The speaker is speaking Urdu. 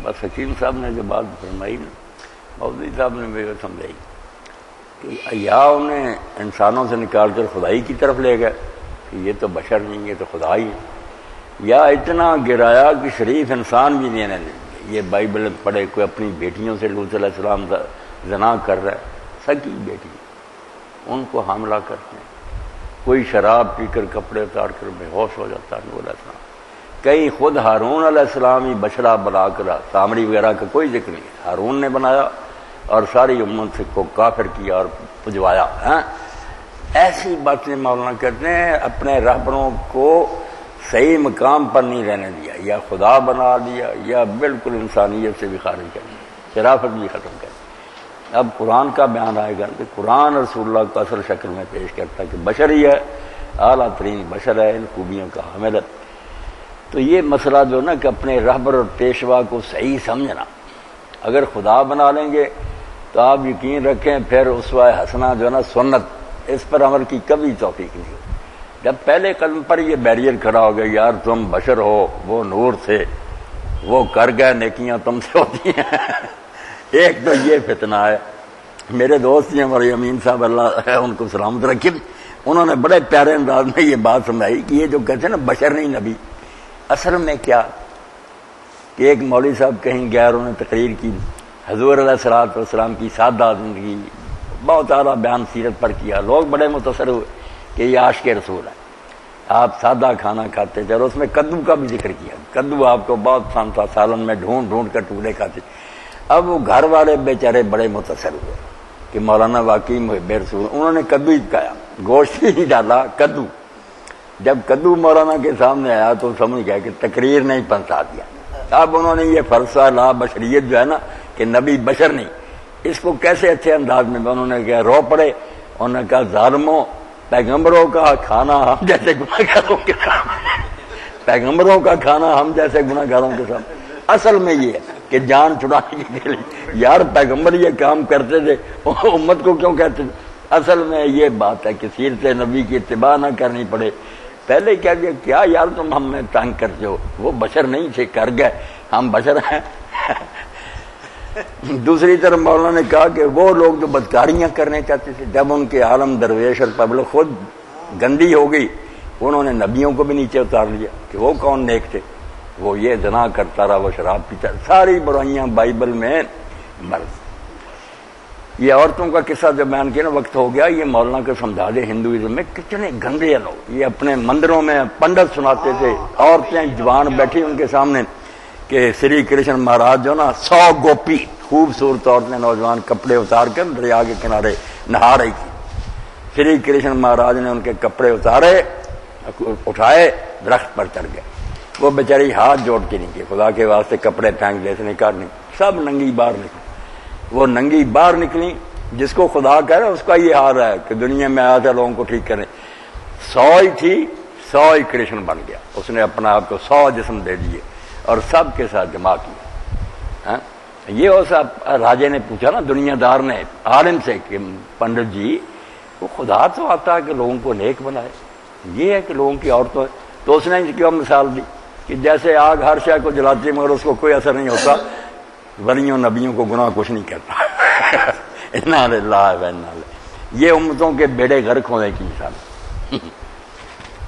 بس حکیم صاحب نے جو بات فرمائی نا، مودودی صاحب نے میرے کو سمجھائی کہ یا انہیں انسانوں سے نکال کر خدائی کی طرف لے گئے کہ یہ تو بشر نہیں، یہ تو خدا ہی ہے، یا اتنا گرایا کہ شریف انسان بھی نہیں ہے۔ یہ بائبل پڑھے کوئی اپنی بیٹیوں سے لوط علیہ السلام زنا کر رہا ہے، سکی بیٹی، ان کو حاملہ کرتے ہیں، کوئی شراب پی کر کپڑے اتار کر بے ہوش ہو جاتا ہے نور علیہ السلام، کہیں خود ہارون علیہ السلام ہی بچڑا بنا کر، سامری وغیرہ کا کوئی ذکر نہیں، ہارون نے بنایا اور ساری امت کو کافر کیا اور پجوایا۔ ایسی باتیں مولانا کرتے ہیں، اپنے رہبروں کو صحیح مقام پر نہیں رہنے دیا، یا خدا بنا دیا یا بالکل انسانیت سے بھی خارج کر دیا، شرافت بھی ختم کر دی۔ اب قرآن کا بیان آئے گا کہ قرآن رسول اللہ کو اصل شکل میں پیش کرتا ہے کہ بشر ہی ہے، اعلیٰ ترین بشر ہے، ان خوبیوں کا حامل ہے۔ تو یہ مسئلہ جو نا کہ اپنے رہبر اور پیشوا کو صحیح سمجھنا، اگر خدا بنا لیں گے تو آپ یقین رکھیں پھر اسوہ حسنہ جو ہے نا سنت، اس پر عمل کی کبھی توفیق نہیں ہوگی۔ جب پہلے قدم پر یہ بیریئر کھڑا ہو گیا، یار تم بشر ہو، وہ نور تھے، وہ کر گئے، نیکیاں تم سے ہوتی ہیں۔ ایک تو یہ فتنہ ہے۔ میرے دوست ہیں ہمارے امین صاحب، اللہ ان کو سلامت رکھے، انہوں نے بڑے پیارے انداز میں یہ بات سمجھائی کہ یہ جو کہتے ہیں نا بشر نہیں نبی، اصل میں کیا کہ ایک مولوی صاحب کہیں گئے، انہوں نے تقریر کی حضور علیہ الصلوۃ والسلام کی سادہ زندگی، بہت اعلیٰ بیان سیرت پر کیا، لوگ بڑے متاثر ہوئے کہ یہ عاشق رسول ہے، آپ سادہ کھانا کھاتے تھے، اور اس میں کدو کا بھی ذکر کیا، کدو آپ کو بہت پسند تھا، سالن میں ڈھونڈ ڈھونڈ کر ٹکڑے کھاتے۔ اب وہ گھر والے بیچارے بڑے متاثر ہوئے کہ مولانا واقعی محب رسول، انہوں نے کدو ہی پکایا، گوشت ہی نہیں ڈالا، کدو۔ جب کدو مولانا کے سامنے آیا تو سمجھ گیا کہ تقریر نہیں پہنچا دیا۔ اب انہوں نے یہ فلسفہ لا بشریت جو ہے نا کہ نبی بشر نہیں، اس کو کیسے اچھے انداز میں انہوں نے کہا، رو پڑے، انہوں نے کہا ظالموں، پیغمبروں کا کھانا ہم جیسے گناہ گاروں کے سامنے، پیغمبروں کا کھانا ہم جیسے گناہ گاروں کے سامنے۔ اصل میں یہ ہے کہ جان چھڑانے کے لیے یار پیغمبر یہ کام کرتے تھے، امت کو کیوں کہتے تھے؟ اصل میں یہ بات ہے کہ سیرت نبی کی اتباع نہ کرنی پڑے۔ پہلے کیا کہ کیا یار تم ہمیں تنگ کرتے ہو، وہ بشر نہیں تھے، کر گئے، ہم بشر ہیں۔ دوسری طرف مولانا نے کہا کہ وہ لوگ جو بدکاریاں کرنے چاہتے تھے، جب ان کے عالم درویش اور پبلک خود گندی ہو گئی، انہوں نے نبیوں کو بھی نیچے اتار لیا کہ وہ کون نیک تھے، وہ یہ زنا کرتا رہا، وہ شراب پیتا، ساری برائیاں بائبل میں مرض۔ یہ عورتوں کا قصہ جب بیان کیا نا، وقت ہو گیا، یہ مولانا کو سمجھا دے، ہندوازم میں کتنے گندے لوگ، یہ اپنے مندروں میں پنڈت سناتے تھے، عورتیں جوان بیٹھی ان کے سامنے کہ سری کرشن مہاراج جو نا 100 گوپی خوبصورت عورتیں نوجوان کپڑے اتار کر دریا کے کنارے نہا رہی تھی، سری کرشن مہاراج نے ان کے کپڑے اتارے، اٹھائے، درخت پر چڑھ گئے، وہ بیچاری ہاتھ جوڑ کے نہیں کہ خدا کے واسطے کپڑے پھینک دیتے نہیں، کرنے سب ننگی باہر نکلی، وہ ننگی باہر نکلی، جس کو خدا کہہ رہا ہے اس کا یہ حال ہے کہ دنیا میں آیا تھا لوگوں کو ٹھیک کرنے، 100 ہی تھی، 100 ہی کرشن بن گیا، اس نے اپنا آپ کو 100 جسم دے دیے اور سب کے ساتھ جمع کیا۔ یہ اس راجے نے پوچھا نا، دنیا دار نے عالم سے کہ پنڈت جی وہ خدا تو آتا ہے کہ لوگوں کو نیک بنائے، یہ ہے کہ لوگوں کی عورتوں، تو اس نے اس کی مثال دی کہ جیسے آگ ہر شے کو جلاتی ہے مگر اس کو کوئی اثر نہیں ہوتا، ولیوں نبیوں کو گناہ کچھ نہیں کرتا۔ انا للہ و انا الیہ، یہ امتوں کے بیڑے غرق ہونے کی مثال۔